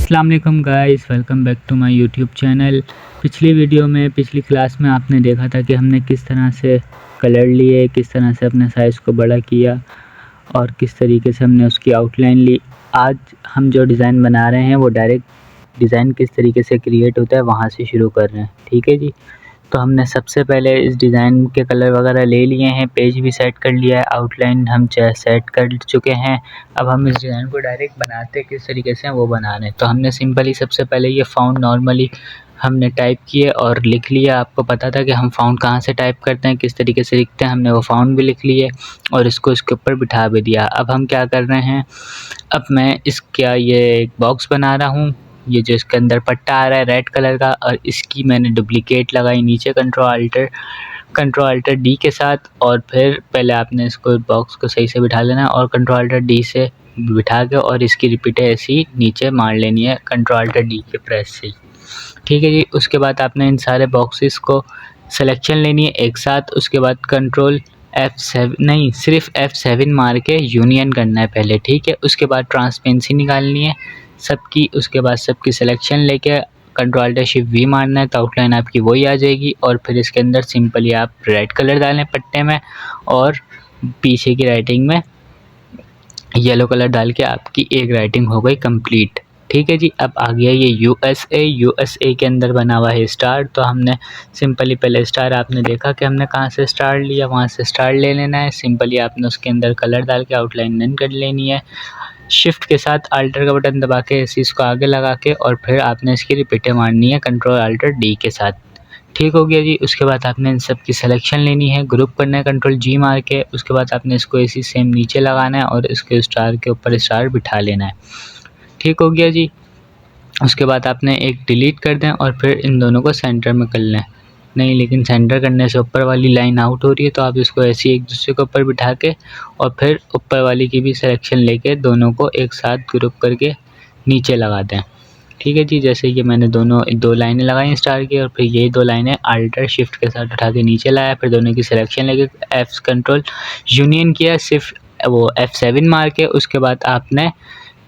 अस्सलाम वालेकुम guys, welcome back to my YouTube channel. पिछली क्लास में आपने देखा था कि हमने किस तरह से कलर लिए, किस तरह से अपने साइज़ को बड़ा किया और किस तरीके से हमने उसकी आउटलाइन ली। आज हम जो डिज़ाइन बना रहे हैं वो डायरेक्ट डिज़ाइन किस तरीके से क्रिएट होता है वहाँ से शुरू कर रहे हैं। ठीक है जी। तो हमने सबसे पहले इस डिज़ाइन के कलर वगैरह ले लिए हैं, पेज भी सेट कर लिया है, आउटलाइन हम सेट कर चुके हैं। अब हम इस डिज़ाइन को डायरेक्ट बनाते किस तरीके से वो बना रहे हैं। तो हमने सिंपली सबसे पहले ये फ़ॉन्ट नॉर्मली हमने टाइप किए और लिख लिया। आपको पता था कि हम फ़ॉन्ट कहाँ से टाइप करते हैं, किस तरीके से लिखते हैं, हमने वो फ़ॉन्ट भी लिख लिए और इसको इसके ऊपर बिठा भी दिया। अब हम क्या कर रहे हैं, अब मैं इसका ये एक बॉक्स बना रहा हूँ, ये जो इसके अंदर पट्टा आ रहा है रेड कलर का, और इसकी मैंने डुप्लीकेट लगाई नीचे कंट्रोल अल्टर डी के साथ। और फिर पहले आपने इसको बॉक्स को सही से बिठा लेना है और कंट्रोल अल्टर डी से बिठा के और इसकी रिपीट ऐसी नीचे मार लेनी है कंट्रोल अल्टर डी के प्रेस से। ठीक है जी। उसके बाद आपने इन सारे बॉक्सेस को सिलेक्शन लेनी है एक साथ। उसके बाद कंट्रोल F7 नहीं, सिर्फ F7 मार के यूनियन करना है पहले। ठीक है। उसके बाद ट्रांसपेरेंसी निकालनी है सबकी। उसके बाद सबकी सिलेक्शन लेके कंट्रोल अल्टर शिफ्ट वी मारना है तो आउटलाइन आपकी वही आ जाएगी। और फिर इसके अंदर सिंपली आप रेड कलर डालें पट्टे में और पीछे की राइटिंग में येलो कलर डाल के आपकी एक राइटिंग हो गई कंप्लीट। ठीक है जी। अब आ गया ये यूएसए के अंदर बना हुआ है स्टार। तो हमने सिंपली पहले स्टार, आपने देखा कि हमने कहाँ से स्टार लिया, वहाँ से स्टार ले लेना है। सिंपली आपने उसके अंदर कलर डाल के आउटलाइन नन कर लेनी है। शिफ्ट के साथ अल्टर का बटन दबा के इसी इसको आगे लगा के और फिर आपने इसकी रिपीटें मारनी है कंट्रोल अल्टर डी के साथ। ठीक हो गया जी। उसके बाद आपने इन सब की सिलेक्शन लेनी है, ग्रुप करना है कंट्रोल जी मार के। उसके बाद आपने इसको इसी सेम नीचे लगाना है और इसके स्टार के ऊपर स्टार बिठा लेना है। ठीक हो गया जी। उसके बाद आपने एक डिलीट कर दें और फिर इन दोनों को सेंटर में कर लें। नहीं, लेकिन सेंटर करने से ऊपर वाली लाइन आउट हो रही है तो आप इसको ऐसे ही एक दूसरे के ऊपर बिठा के और फिर ऊपर वाली की भी सिलेक्शन लेके दोनों को एक साथ ग्रुप करके नीचे लगा दें। ठीक है जी। जैसे कि मैंने दो लाइनें लगाई स्टार की और फिर ये दो लाइनें अल्टर शिफ्ट के साथ उठा के नीचे लाया, फिर दोनों की सिलेक्शन लेके F कंट्रोल यूनियन किया, सिर्फ वो F7 मार के। उसके बाद आपने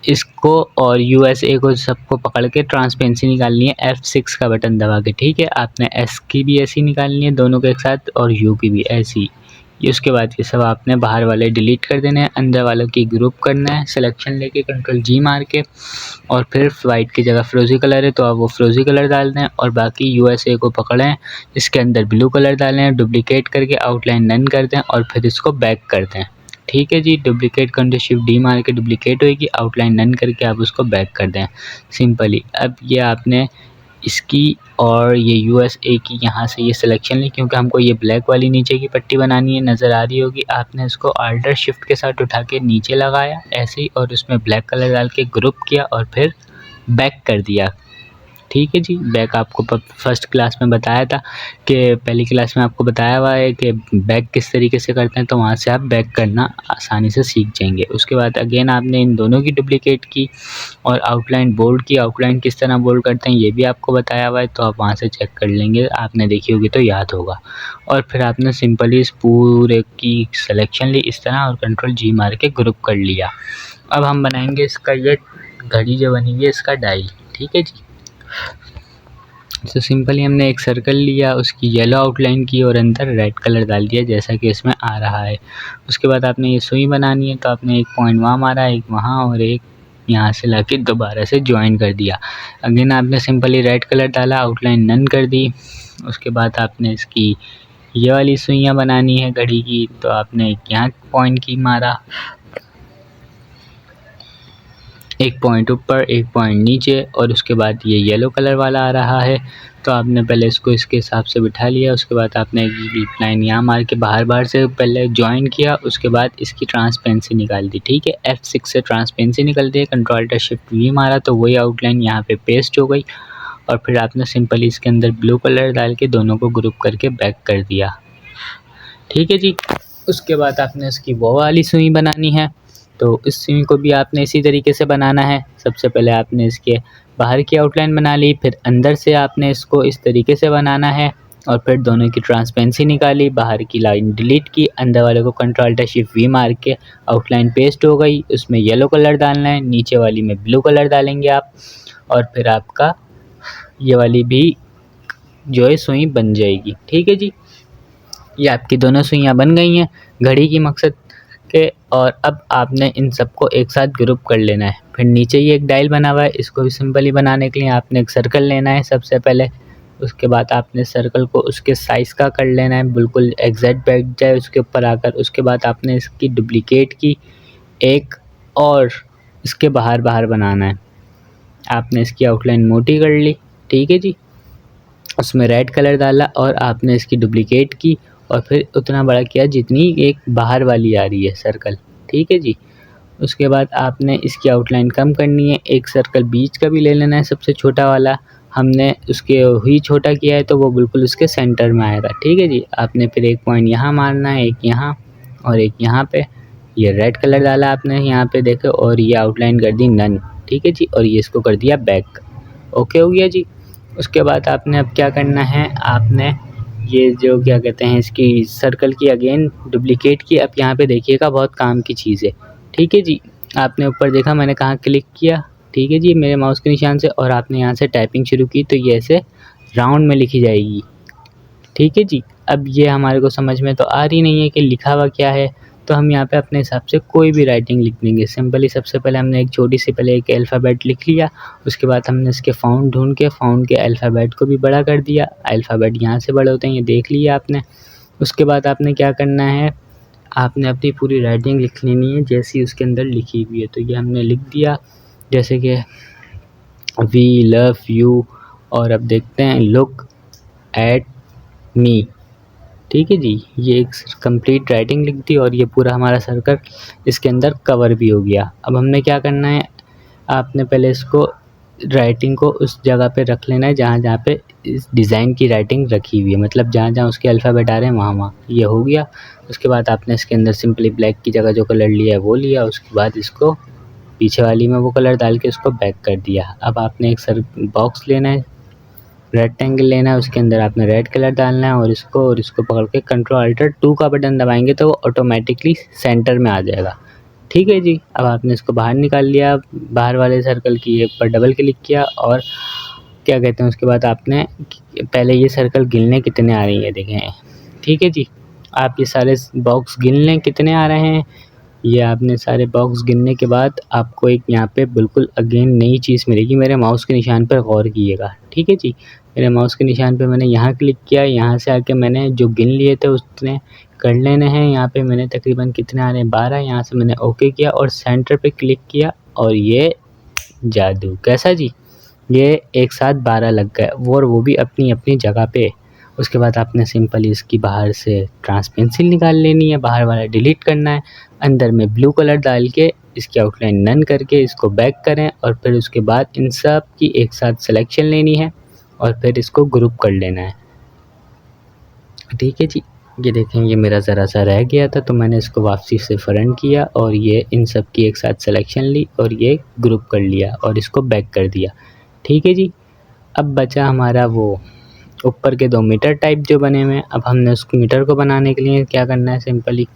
इसको और USA को सबको पकड़ के ट्रांसपेरेंसी निकालनी है F6 का बटन दबा के। ठीक है। आपने S की भी ऐसी निकालनी है दोनों के एक साथ और U की भी ऐसी। ये उसके बाद ये सब आपने बाहर वाले डिलीट कर देने हैं, अंदर वालों की ग्रुप करना है सिलेक्शन लेके कंट्रोल जी मार के। और फिर वाइट की जगह फ्रोज़ी कलर है तो आप वो फ्रोज़ी कलर डाल दें और बाकी USA को पकड़ें, इसके अंदर ब्लू कलर डालें, डुप्लीकेट करके आउटलाइन नन कर दें और फिर इसको बैक कर दें। ठीक है जी। डुप्लीकेट कंट्रोल शिफ्ट डी मार के डुप्लीकेट होगी, आउटलाइन नन करके आप उसको बैक कर दें सिंपली। अब ये आपने इसकी और ये USA की यहाँ से ये सिलेक्शन ली, क्योंकि हमको ये ब्लैक वाली नीचे की पट्टी बनानी है, नज़र आ रही होगी। आपने इसको अल्टर शिफ्ट के साथ उठा के नीचे लगाया ऐसे ही और उसमें ब्लैक कलर डाल के ग्रुप किया और फिर बैक कर दिया। ठीक है जी। बैक आपको फर्स्ट क्लास में बताया था कि पहली क्लास में आपको बताया हुआ है कि बैक किस तरीके से करते हैं, तो वहाँ से आप बैक करना आसानी से सीख जाएंगे। उसके बाद अगेन आपने इन दोनों की डुप्लीकेट की और आउटलाइन बोल्ड की। आउटलाइन किस तरह बोल्ड करते हैं ये भी आपको बताया हुआ है, तो आप वहाँ से चेक कर लेंगे, आपने देखी होगी तो याद होगा। और फिर आपने सिंपली इस पूरे की सिलेक्शन ली इस तरह और कंट्रोल जी मार के ग्रुप कर लिया। अब हम बनाएंगे इसका ये घड़ी जो बनी हुई है इसका डायल। ठीक है जी। तो सिंपली हमने एक सर्कल लिया, उसकी येलो आउटलाइन की और अंदर रेड कलर डाल दिया जैसा कि इसमें आ रहा है। उसके बाद आपने ये सुई बनानी है तो आपने एक पॉइंट वहाँ मारा, एक वहाँ और एक यहाँ से लाके दोबारा से ज्वाइन कर दिया। अगेन आपने सिंपली रेड कलर डाला, आउटलाइन नन कर दी। उसके बाद आपने इसकी ये वाली सुइयाँ बनानी है घड़ी की, तो आपने यहाँ पॉइंट की मारा, एक पॉइंट ऊपर एक पॉइंट नीचे, और उसके बाद ये येलो कलर वाला आ रहा है तो आपने पहले इसको इसके हिसाब से बिठा लिया। उसके बाद आपने एक लाइन यहाँ मार के बाहर से पहले ज्वाइन किया, उसके बाद इसकी ट्रांसपेरेंसी निकाल दी। ठीक है। F6 से ट्रांसपेरेंसी निकल दी, कंट्रोल अल्टर शिफ्ट वी मारा तो वही आउटलाइन यहाँ पे पेस्ट हो गई। और फिर आपने सिंपली इसके अंदर ब्लू कलर डाल के दोनों को ग्रुप करके बैक कर दिया। ठीक है जी। उसके बाद आपने इसकी वो वाली सुई बनानी है, तो इस सुई को भी आपने इसी तरीके से बनाना है। सबसे पहले आपने इसके बाहर की आउटलाइन बना ली, फिर अंदर से आपने इसको इस तरीके से बनाना है और फिर दोनों की ट्रांसपेरेंसी निकाली, बाहर की लाइन डिलीट की, अंदर वाले को कंट्रोल अल्टर शिफ्ट वी मार के आउटलाइन पेस्ट हो गई। उसमें येलो कलर डालना है, नीचे वाली में ब्लू कलर डालेंगे आप। और फिर आपका ये वाली भी जो है सुई बन जाएगी। ठीक है जी, ये आपकी दोनों सुइयाँ बन गई हैं घड़ी की मकसद के। और अब आपने इन सबको एक साथ ग्रुप कर लेना है। फिर नीचे ये एक डायल बना हुआ है, इसको भी सिंपली बनाने के लिए आपने एक सर्कल लेना है सबसे पहले। उसके बाद आपने सर्कल को उसके साइज़ का कर लेना है, बिल्कुल एग्जैक्ट बैठ जाए उसके ऊपर आकर। उसके बाद आपने इसकी डुप्लीकेट की एक और इसके बाहर बाहर बनाना है। आपने इसकी आउटलाइन मोटी कर ली। ठीक है जी, उसमें रेड कलर डाला और आपने इसकी डुप्लीकेट की और फिर उतना बड़ा किया जितनी एक बाहर वाली आ रही है सर्कल। ठीक है जी, उसके बाद आपने इसकी आउटलाइन कम करनी है। एक सर्कल बीच का भी ले लेना है, सबसे छोटा वाला। हमने उसके ही छोटा किया है तो वो बिल्कुल उसके सेंटर में आएगा। ठीक है जी, आपने फिर एक पॉइंट यहाँ मारना है, एक यहाँ और एक यहाँ पे। ये रेड कलर डाला आपने यहाँ पे देखो, और ये आउटलाइन कर दी नन। ठीक है जी, और ये इसको कर दिया बैक। ओके हो गया जी। उसके बाद आपने अब क्या करना है, आपने ये जो क्या कहते हैं इसकी सर्कल की अगेन डुप्लीकेट की। अब यहाँ पे देखिएगा बहुत काम की चीज़ है। ठीक है जी, आपने ऊपर देखा मैंने कहाँ क्लिक किया। ठीक है जी, मेरे माउस के निशान से, और आपने यहाँ से टाइपिंग शुरू की तो ये ऐसे राउंड में लिखी जाएगी। ठीक है जी, अब ये हमारे को समझ में तो आ रही नहीं है कि लिखा हुआ क्या है, तो हम यहाँ पे अपने हिसाब से कोई भी राइटिंग लिख देंगे। सिंपली सबसे पहले हमने एक छोटी सी पहले एक अल्फ़ाबेट लिख लिया। उसके बाद हमने इसके फ़ॉन्ट ढूंढ के फ़ॉन्ट के अल्फ़ाबेट को भी बड़ा कर दिया। अल्फ़ाबेट यहाँ से बड़े होते हैं, ये देख लिया आपने। उसके बाद आपने क्या करना है, आपने अपनी पूरी राइटिंग लिख लेनी है जैसी उसके अंदर लिखी हुई है। तो ये हमने लिख दिया, जैसे कि वी लव यू, और अब देखते हैं लुक एट मी। ठीक है जी, ये एक कंप्लीट राइटिंग लिख दी और ये पूरा हमारा सर्कल इसके अंदर कवर भी हो गया। अब हमने क्या करना है, आपने पहले इसको राइटिंग को उस जगह पे रख लेना है जहाँ जहाँ पे इस डिज़ाइन की राइटिंग रखी हुई है, मतलब जहाँ जहाँ उसके अल्फ़ाबेट आ रहे हैं वहाँ वहाँ ये हो गया। उसके बाद आपने इसके अंदर सिंपली ब्लैक की जगह जो कलर लिया है वो लिया। उसके बाद इसको पीछे वाली में वो कलर डाल के इसको बैक कर दिया। अब आपने एक बॉक्स लेना है, रेक्टेंगल लेना है, उसके अंदर आपने रेड कलर डालना है और इसको पकड़ के Ctrl+Alt+2 का बटन दबाएंगे तो वो ऑटोमेटिकली सेंटर में आ जाएगा। ठीक है जी, अब आपने इसको बाहर निकाल लिया, बाहर वाले सर्कल की एक पर डबल क्लिक किया और क्या कहते हैं उसके बाद आपने पहले ये सर्कल गिनने कितने आ रही है देखें। ठीक है जी, आप ये सारे बॉक्स गिन लें कितने आ रहे हैं। ये आपने सारे बॉक्स गिनने के बाद आपको एक यहाँ पे बिल्कुल अगेन नई चीज़ मिलेगी। मेरे माउस के निशान पर गौर कीजिएगा। ठीक है जी, मेरे माउस के निशान पे मैंने यहाँ क्लिक किया, यहाँ से आके मैंने जो गिन लिए थे उतने कर लेने हैं। यहाँ पे मैंने तकरीबन कितने आ रहे हैं 12, यहाँ से मैंने ओके किया और सेंटर पे क्लिक किया और ये जादू कैसा जी, ये एक साथ 12 लग गए और वो भी अपनी अपनी जगह पे। उसके बाद आपने सिंपली इसकी बाहर से ट्रांसपेंसिल निकाल लेनी है, बाहर वाला डिलीट करना है, अंदर में ब्लू कलर डाल के इसकी आउटलाइन नन करके इसको बैक करें और फिर उसके बाद इन सब की एक साथ सिलेक्शन लेनी है और फिर इसको ग्रुप कर लेना है। ठीक है जी, ये देखें ये मेरा ज़रा सा रह गया था तो मैंने इसको वापसी से फ्रंट किया और ये इन सब की एक साथ सिलेक्शन ली और ये ग्रुप कर लिया और इसको बैक कर दिया। ठीक है जी, अब बचा हमारा वो ऊपर के 2 मीटर टाइप जो बने हुए हैं। अब हमने उस मीटर को बनाने के लिए क्या करना है, सिंपली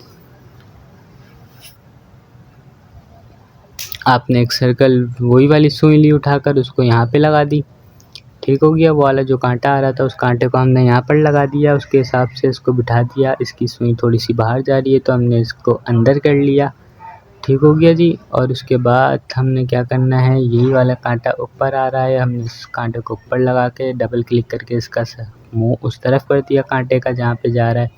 आपने एक सर्कल वही वाली सुई ली उठाकर उसको यहाँ पे लगा दी। ठीक हो गया, वो वाला जो कांटा आ रहा था उस कांटे को हमने यहाँ पर लगा दिया, उसके हिसाब से इसको बिठा दिया। इसकी सुई थोड़ी सी बाहर जा रही है तो हमने इसको अंदर कर लिया। ठीक हो गया जी, और उसके बाद हमने क्या करना है, यही वाला कांटा ऊपर आ रहा है, हमने इस कांटे को ऊपर लगा के डबल क्लिक करके इसका मुंह उस तरफ कर दिया कांटे का जहाँ पे जा रहा है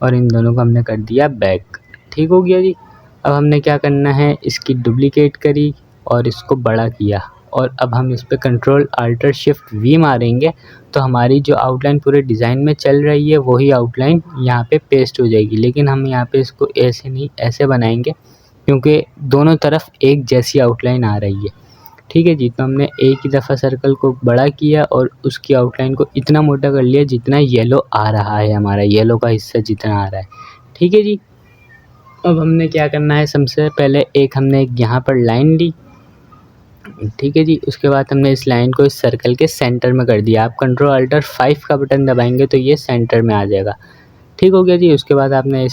और इन दोनों को हमने कर दिया बैक। ठीक हो गया जी, अब हमने क्या करना है, इसकी डुप्लीकेट करी और इसको बड़ा किया और अब हम इस पर Ctrl+Alt+Shift+V मारेंगे तो हमारी जो आउटलाइन पूरे डिज़ाइन में चल रही है वही आउटलाइन यहाँ पे पेस्ट हो जाएगी। लेकिन हम यहाँ पे इसको ऐसे नहीं ऐसे बनाएंगे क्योंकि दोनों तरफ एक जैसी आउटलाइन आ रही है। ठीक है जी, तो हमने एक ही दफ़ा सर्कल को बड़ा किया और उसकी आउटलाइन को इतना मोटा कर लिया जितना येलो आ रहा है, हमारा येलो का हिस्सा जितना आ रहा है। ठीक है जी, अब हमने क्या करना है, सबसे पहले एक हमने यहाँ पर लाइन ली। ठीक है जी, उसके बाद हमने इस लाइन को इस सर्कल के सेंटर में कर दिया। आप Ctrl+Alt+5 का बटन दबाएंगे तो ये सेंटर में आ जाएगा। ठीक हो गया जी, उसके बाद आपने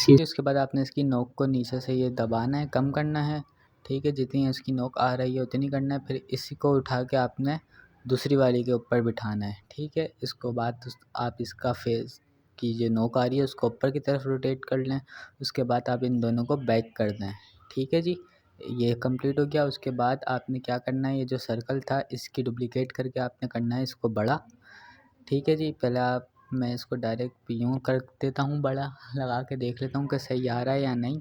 इसकी नोक को नीचे से ये दबाना है, कम करना है। ठीक है, जितनी उसकी नोक आ रही है उतनी करना है। फिर इसी को उठा के आपने दूसरी वाली के ऊपर बिठाना है। ठीक है, इसको बाद आप इसका फेस की जो नोक आ रही है उसको ऊपर की तरफ रोटेट कर लें। उसके बाद आप इन दोनों को बैक कर दें। ठीक है जी, ये कंप्लीट हो गया। उसके बाद आपने क्या करना है, ये जो सर्कल था इसकी डुप्लीकेट करके आपने करना है इसको बड़ा। ठीक है जी, पहले मैं इसको डायरेक्ट यूँ कर देता हूँ बड़ा, लगा के देख लेता हूँ कि सही आ रहा है या नहीं।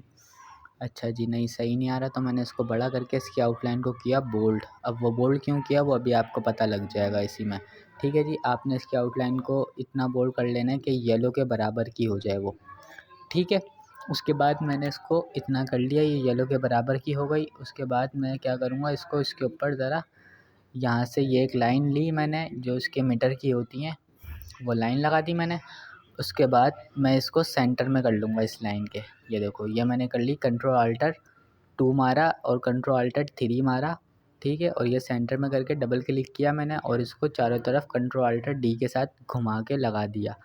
अच्छा जी, नहीं सही नहीं आ रहा, तो मैंने इसको बड़ा करके इसकी आउटलाइन को किया बोल्ड। अब वो बोल्ड क्यों किया वो अभी आपको पता लग जाएगा इसी में। ठीक है जी, आपने इसकी आउटलाइन को इतना बोल्ड कर लेना है कि येलो के बराबर की हो जाए वो। ठीक है, उसके बाद मैंने इसको इतना कर लिया, ये येलो के बराबर की हो गई। उसके बाद मैं क्या करूँगा, इसको इसके ऊपर ज़रा यहाँ से ये एक लाइन ली मैंने जो इसके मीटर की होती हैं, वो लाइन लगा दी मैंने। उसके बाद मैं इसको सेंटर में कर लूँगा इस लाइन के। ये देखो, ये मैंने कर ली, कंट्रोल अल्टर 2 मारा और कंट्रोल अल्टर 3 मारा। ठीक है, और ये सेंटर में करके डबल क्लिक किया मैंने और इसको चारों तरफ कंट्रोल अल्टर डी के साथ घुमा के लगा दिया।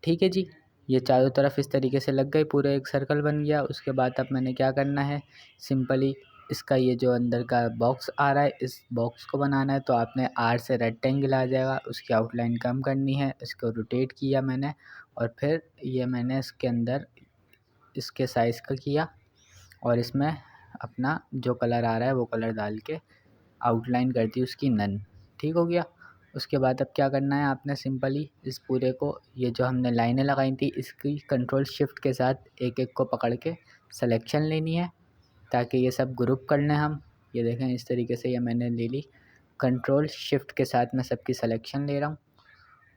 ठीक है जी, ये चारों तरफ इस तरीके से लग गई, पूरा एक सर्कल बन गया। उसके बाद अब मैंने क्या करना है, सिंपली इसका ये जो अंदर का बॉक्स आ रहा है इस बॉक्स को बनाना है। तो आपने आर से रेक्टेंगल आ जाएगा, उसकी आउटलाइन कम करनी है, इसको रोटेट किया मैंने और फिर ये मैंने इसके अंदर इसके साइज़ का किया और इसमें अपना जो कलर आ रहा है वो कलर डाल के आउटलाइन कर दी उसकी नन। ठीक हो गया। उसके बाद अब क्या करना है, आपने सिंपली इस पूरे को, ये जो हमने लाइनें लगाई थी इसकी कंट्रोल शिफ्ट के साथ एक एक को पकड़ के सिलेक्शन लेनी है ताकि ये सब ग्रुप कर लें हम। ये देखें इस तरीके से ये मैंने ले ली, कंट्रोल शिफ्ट के साथ मैं सबकी सिलेक्शन ले रहा हूँ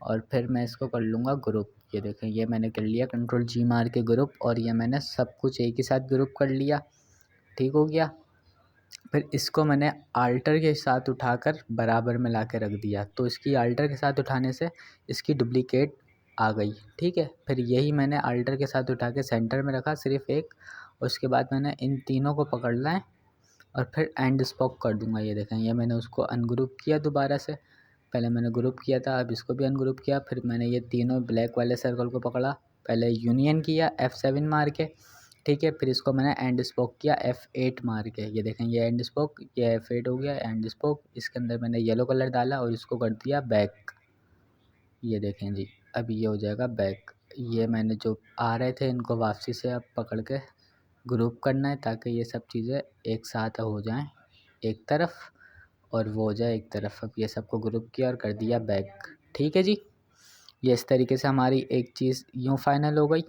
और फिर मैं इसको कर लूँगा ग्रुप। ये देखें, ये मैंने कर लिया कंट्रोल जी मार के ग्रुप, और ये मैंने सब कुछ एक ही साथ ग्रुप कर लिया। ठीक हो गया। फिर इसको मैंने आल्टर के साथ उठाकर बराबर में ला के रख दिया, तो इसकी आल्टर के साथ उठाने से इसकी डुप्लीकेट आ गई। ठीक है, फिर यही मैंने आल्टर के साथ उठा के सेंटर में रखा सिर्फ एक। उसके बाद मैंने इन तीनों को पकड़ना है और फिर एंड स्पॉक कर दूंगा। ये देखें, ये मैंने उसको अनग्रुप किया दोबारा से, पहले मैंने ग्रुप किया था अब इसको भी अनग्रुप किया। फिर मैंने ये तीनों ब्लैक वाले सर्कल को पकड़ा, पहले यूनियन किया F7 मार के। ठीक है, फिर इसको मैंने एंड स्पोक किया F8 मार के। ये देखें, ये एंड स्पोक, ये F8 हो गया एंड स्पोक। इसके अंदर मैंने येलो कलर डाला और इसको कर दिया बैक। ये देखें जी, अब ये हो जाएगा बैक। ये मैंने जो आ रहे थे इनको वापसी से अब पकड़ के ग्रुप करना है ताकि ये सब चीज़ें एक साथ हो जाएं एक तरफ और वो हो जाए एक तरफ। अब ये सबको ग्रुप किया और कर दिया बैक। ठीक है जी, ये इस तरीके से हमारी एक चीज़ यूँ फाइनल हो गई।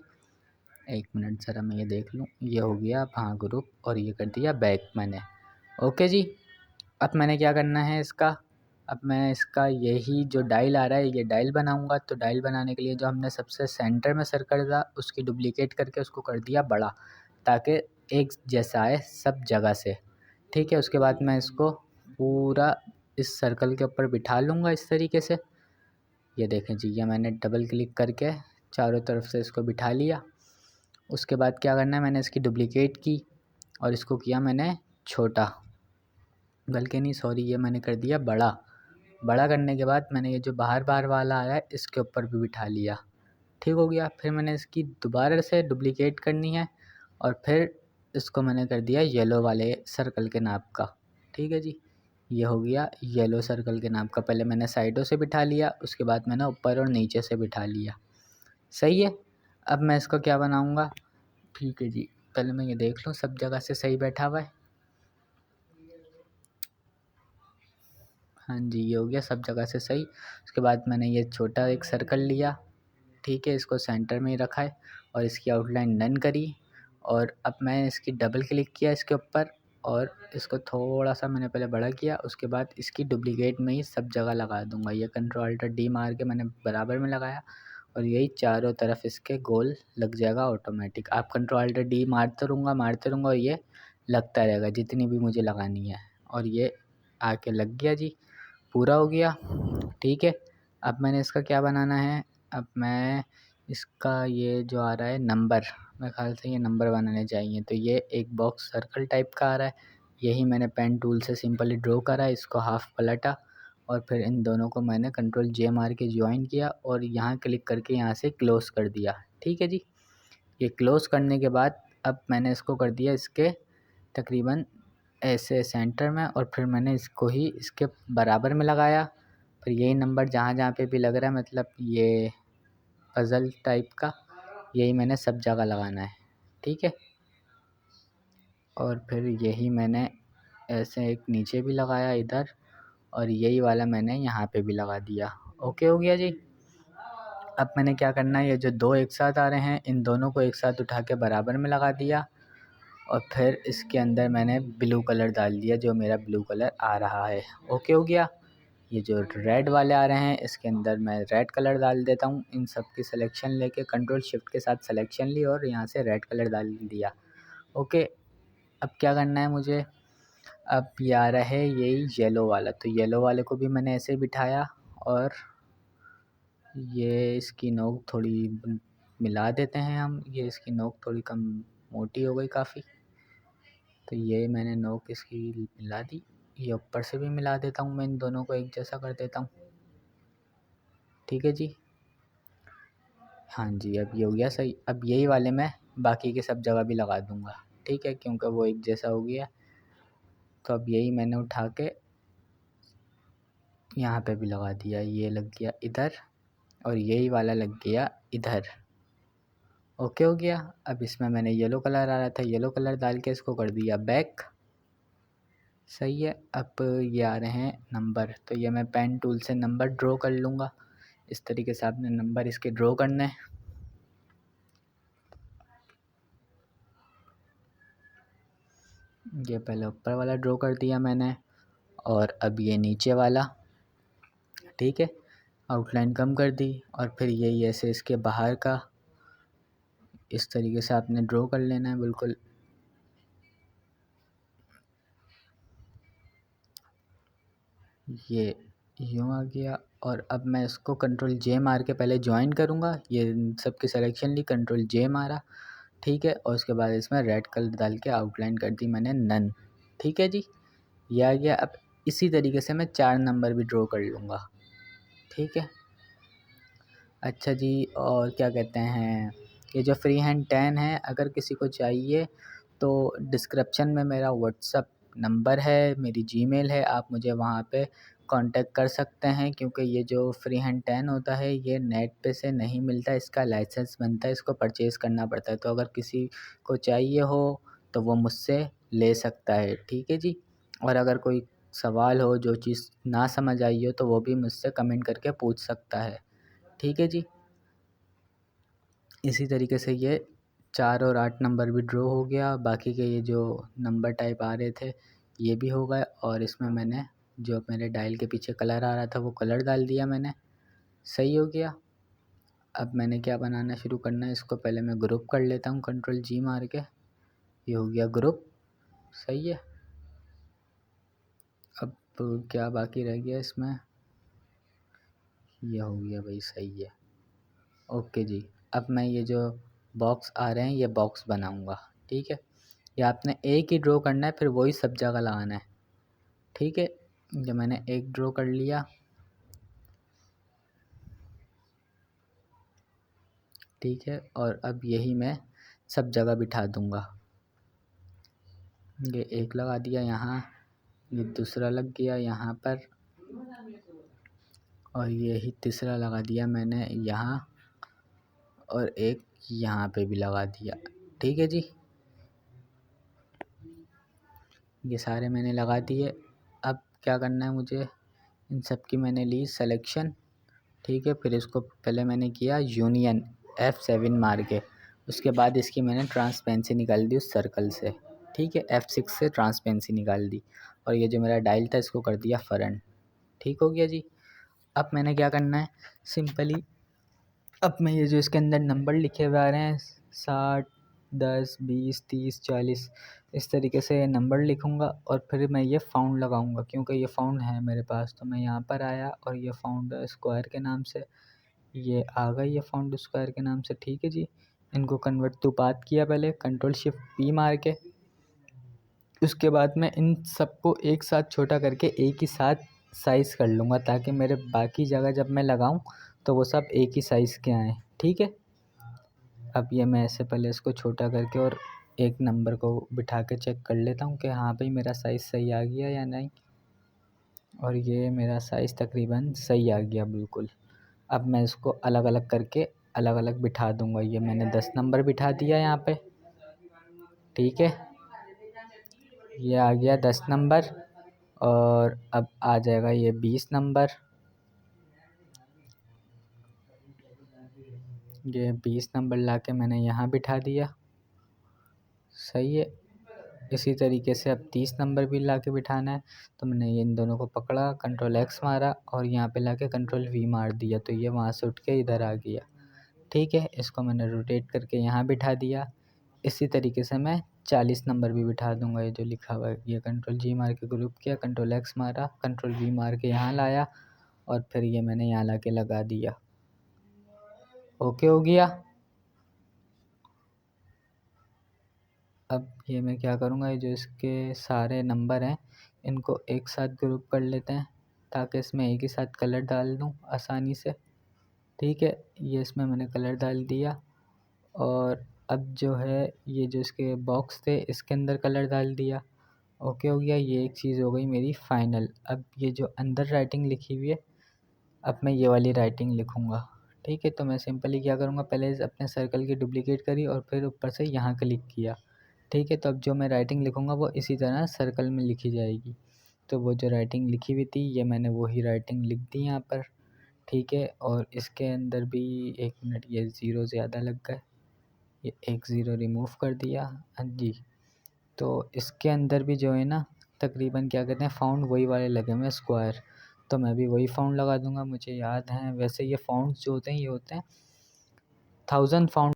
एक मिनट ज़रा मैं ये देख लूँ, ये हो गया हाँ ग्रुप, और ये कर दिया बैक मैंने। ओके जी, अब मैंने क्या करना है इसका, अब मैं इसका यही जो डायल आ रहा है ये डायल बनाऊंगा। तो डायल बनाने के लिए जो हमने सबसे सेंटर में सर्कल था उसकी डुप्लीकेट करके उसको कर दिया बड़ा ताकि एक जैसा आए सब जगह से। ठीक है, उसके बाद मैं इसको पूरा इस सर्कल के ऊपर बिठा लूँगा इस तरीके से। ये देखें जी, ये मैंने डबल क्लिक करके चारों तरफ से इसको बिठा लिया। उसके बाद क्या करना है, मैंने इसकी डुप्लीकेट की और इसको किया मैंने छोटा, बल्कि नहीं सॉरी, ये मैंने कर दिया बड़ा। बड़ा करने के बाद मैंने ये जो बाहर बाहर वाला आया है इसके ऊपर भी बिठा लिया। ठीक हो गया। फिर मैंने इसकी दोबारा से डुप्लीकेट करनी है और फिर इसको मैंने कर दिया येलो वाले सर्कल के नाप का। ठीक है जी, ये हो गया येलो सर्कल के नाप का। पहले मैंने साइडों से बिठा लिया, उसके बाद मैंने ऊपर और नीचे से बिठा लिया। सही है। अब मैं इसका क्या बनाऊँगा, ठीक है जी, पहले मैं ये देख लूँ सब जगह से सही बैठा हुआ है। हाँ जी, ये हो गया सब जगह से सही। उसके बाद मैंने ये छोटा एक सर्कल लिया, ठीक है, इसको सेंटर में ही रखा है और इसकी आउटलाइन डन करी। और अब मैं इसकी डबल क्लिक किया इसके ऊपर और इसको थोड़ा सा मैंने पहले बड़ा किया, उसके बाद इसकी डुप्लीकेट में ही सब जगह लगा दूंगा। ये कंट्रोल अल्टर डी मार के मैंने बराबर में लगाया और यही चारों तरफ इसके गोल लग जाएगा ऑटोमेटिक। आप कंट्रोल अल्टर डी मारते रहूँगा और ये लगता रहेगा जितनी भी मुझे लगानी है। और ये आके लग गया जी, पूरा हो गया। ठीक है, अब मैंने इसका क्या बनाना है, अब मैं इसका ये जो आ रहा है नंबर, मेरे ख्याल से ये नंबर बनाने चाहिए। तो ये एक बॉक्स सर्कल टाइप का आ रहा है, यही मैंने पेन टूल से सिंपली ड्रॉ करा, इसको हाफ पलटा और फिर इन दोनों को मैंने कंट्रोल जे मार के ज्वाइन किया और यहाँ क्लिक करके यहाँ से क्लोज़ कर दिया। ठीक है जी, ये क्लोज़ करने के बाद अब मैंने इसको कर दिया इसके तकरीबन ऐसे सेंटर में, और फिर मैंने इसको ही इसके बराबर में लगाया। फिर यही नंबर जहाँ जहाँ पे भी लग रहा है, मतलब ये पज़ल टाइप का, यही मैंने सब जगह लगाना है, ठीक है। और फिर यही मैंने ऐसे एक नीचे भी लगाया इधर, और यही वाला मैंने यहाँ पे भी लगा दिया। ओके हो गया जी। अब मैंने क्या करना है, ये जो दो एक साथ आ रहे हैं, इन दोनों को एक साथ उठा के बराबर में लगा दिया, और फिर इसके अंदर मैंने ब्लू कलर डाल दिया, जो मेरा ब्लू कलर आ रहा है। ओके हो गया। ये जो रेड वाले आ रहे हैं, इसके अंदर मैं रेड कलर डाल देता हूँ। इन सब की सिलेक्शन लेके कंट्रोल शिफ्ट के साथ सिलेक्शन ली और यहाँ से रेड कलर डाल दिया। ओके, अब क्या करना है मुझे, अब ये आ रहा है यही येलो वाला, तो येलो वाले को भी मैंने ऐसे बिठाया, और ये इसकी नोक थोड़ी मिला देते हैं हम। ये इसकी नोक थोड़ी कम मोटी हो गई काफ़ी, तो ये मैंने नोक इसकी मिला दी। ये ऊपर से भी मिला देता हूँ, मैं इन दोनों को एक जैसा कर देता हूँ, ठीक है जी। हाँ जी, अब ये हो गया सही। अब यही वाले मैं बाकी के सब जगह भी लगा दूँगा, ठीक है, क्योंकि वो एक जैसा हो गया। तो अब यही मैंने उठा के यहाँ पे भी लगा दिया, ये लग गया इधर, और यही वाला लग गया इधर। ओके हो गया। अब इसमें मैंने येलो कलर आ रहा था, येलो कलर डाल के इसको कर दिया बैक, सही है। अब ये आ रहे हैं नंबर, तो ये मैं पेन टूल से नंबर ड्रॉ कर लूँगा। इस तरीके से आपने नंबर इसके ड्रॉ करने हैं। ये पहले ऊपर वाला ड्रॉ कर दिया मैंने, और अब ये नीचे वाला, ठीक है, आउटलाइन कम कर दी। और फिर यही ऐसे इसके बाहर का इस तरीके से आपने ड्रॉ कर लेना है बिल्कुल। ये यूँ आ गया, और अब मैं इसको कंट्रोल जे मार के पहले ज्वाइन करूँगा। ये सबकी सिलेक्शन ली, कंट्रोल जे मारा, ठीक है, और उसके बाद इसमें रेड कलर डाल के आउटलाइन कर दी मैंने नन, ठीक है जी, ये आ गया। अब इसी तरीके से मैं 4 नंबर भी ड्रॉ कर लूँगा, ठीक है। अच्छा जी, और क्या कहते हैं, ये जो फ्री हैंड 10 है, अगर किसी को चाहिए तो डिस्क्रिप्शन में मेरा व्हाट्सअप नंबर है, मेरी जीमेल है, आप मुझे वहाँ पे कांटेक्ट कर सकते हैं। क्योंकि ये जो फ्री हैंड 10 होता है, ये नेट पे से नहीं मिलता, इसका लाइसेंस बनता है, इसको परचेज़ करना पड़ता है। तो अगर किसी को चाहिए हो तो वो मुझसे ले सकता है, ठीक है जी। और अगर कोई सवाल हो, जो चीज़ ना समझ आई हो, तो वो भी मुझसे कमेंट करके पूछ सकता है, ठीक है जी। इसी तरीके से ये 4 और 8 नंबर भी ड्रॉ हो गया। बाकी के ये जो नंबर टाइप आ रहे थे, ये भी हो गए, और इसमें मैंने जो मेरे डायल के पीछे कलर आ रहा था, वो कलर डाल दिया मैंने, सही हो गया। अब मैंने क्या बनाना शुरू करना है, इसको पहले मैं ग्रुप कर लेता हूँ कंट्रोल जी मार के। ये हो गया ग्रुप, सही है। अब क्या बाकी रह गया इसमें, ये हो गया भाई, सही है। ओके जी। अब मैं ये जो बॉक्स आ रहे हैं, ये बॉक्स बनाऊंगा, ठीक है। ये आपने एक ही ड्रॉ करना है, फिर वही सब जगह लगाना है, ठीक है। जो मैंने एक ड्रॉ कर लिया, ठीक है, और अब यही मैं सब जगह बिठा दूंगा। ये एक लगा दिया यहाँ, ये दूसरा लग गया यहाँ पर, और यही तीसरा लगा दिया मैंने यहाँ, और एक यहाँ पे भी लगा दिया, ठीक है जी। ये सारे मैंने लगा दिए। अब क्या करना है मुझे, इन सब की मैंने ली सिलेक्शन, ठीक है। फिर इसको पहले मैंने किया यूनियन F7 मार के, उसके बाद इसकी मैंने ट्रांसपेरेंसी निकाल दी उस सर्कल से, ठीक है। F6 से ट्रांसपेरेंसी निकाल दी, और ये जो मेरा डायल था, इसको कर दिया फ्रंट, ठीक हो गया जी। अब मैंने क्या करना है, सिंपली अब मैं ये जो इसके अंदर नंबर लिखे हुए आ रहे हैं, 60, 10, 20, 30, 40, इस तरीके से नंबर लिखूँगा, और फिर मैं ये फाउंड लगाऊँगा, क्योंकि ये फाउंड है मेरे पास। तो मैं यहाँ पर आया, और ये फाउंड स्क्वायर के नाम से ये आ गई, ये फाउंड स्क्वायर के नाम से, ठीक है जी। इनको कन्वर्ट टू पाथ किया पहले कंट्रोल शिफ्ट पी मार के। उसके बाद मैं इन सबको एक साथ छोटा करके एक ही साथ साइज़ कर लूँगा, ताकि मेरे बाकी जगह जब मैं लगाऊँ तो वो सब एक ही साइज़ के आएँ, ठीक है। अब ये मैं ऐसे पहले इसको छोटा करके और एक नंबर को बिठा के चेक कर लेता हूँ कि हाँ भाई मेरा साइज़ सही आ गया या नहीं। और ये मेरा साइज़ तकरीबन सही आ गया बिल्कुल। अब मैं इसको अलग अलग करके अलग अलग बिठा दूँगा। ये मैंने 10 नंबर बिठा दिया यहाँ पे, ठीक है। ये आ गया 10 नंबर और अब आ जाएगा ये 20 नंबर। ये 20 नंबर लाके मैंने यहाँ बिठा दिया, सही है। इसी तरीके से अब 30 नंबर भी लाके बिठाना है। तो मैंने इन दोनों को पकड़ा, कंट्रोल X मारा और यहाँ पे लाके कंट्रोल V मार दिया, तो ये वहाँ से उठ के इधर आ गया, ठीक है। इसको मैंने रोटेट करके यहाँ बिठा दिया। इसी तरीके से मैं 40 नंबर भी बिठा दूंगा। ये जो लिखा हुआ है, ये कंट्रोल G मार के ग्रुप किया, कंट्रोल X मारा, कंट्रोल V मार के यहाँ लाया और फिर ये मैंने यहाँ ला के लगा दिया। ओके हो गया। अब ये मैं क्या करूँगा, ये जो इसके सारे नंबर हैं इनको एक साथ ग्रुप कर लेते हैं ताकि इसमें एक ही साथ कलर डाल दूँ आसानी से, ठीक है। ये इसमें मैंने कलर डाल दिया और अब जो है ये जो इसके बॉक्स थे इसके अंदर कलर डाल दिया। ओके हो गया। ये एक चीज़ हो गई मेरी फाइनल। अब ये जो अंदर राइटिंग लिखी हुई है, अब मैं ये वाली राइटिंग लिखूँगा, ठीक है। तो मैं सिंपली क्या करूँगा, पहले अपने सर्कल की डुप्लीकेट करी और फिर ऊपर से यहाँ क्लिक किया, ठीक है। तो अब जो मैं राइटिंग लिखूँगा वो इसी तरह सर्कल में लिखी जाएगी। तो वो जो राइटिंग लिखी हुई थी ये मैंने वही राइटिंग लिख दी यहाँ पर, ठीक है। और इसके अंदर भी 1 मिनट, ये ज़ीरो ज़्यादा लग गए, ये एक ज़ीरो रिमूव कर दिया, हाँ जी। तो इसके अंदर भी जो है ना तकरीबन क्या कहते हैं फाउंड वही वाले लगे हुए हैं स्क्वायर, तो मैं भी वही फाउंड लगा दूंगा। मुझे याद है वैसे ये फाउंड्स जो होते हैं ये होते हैं 1000 फाउंड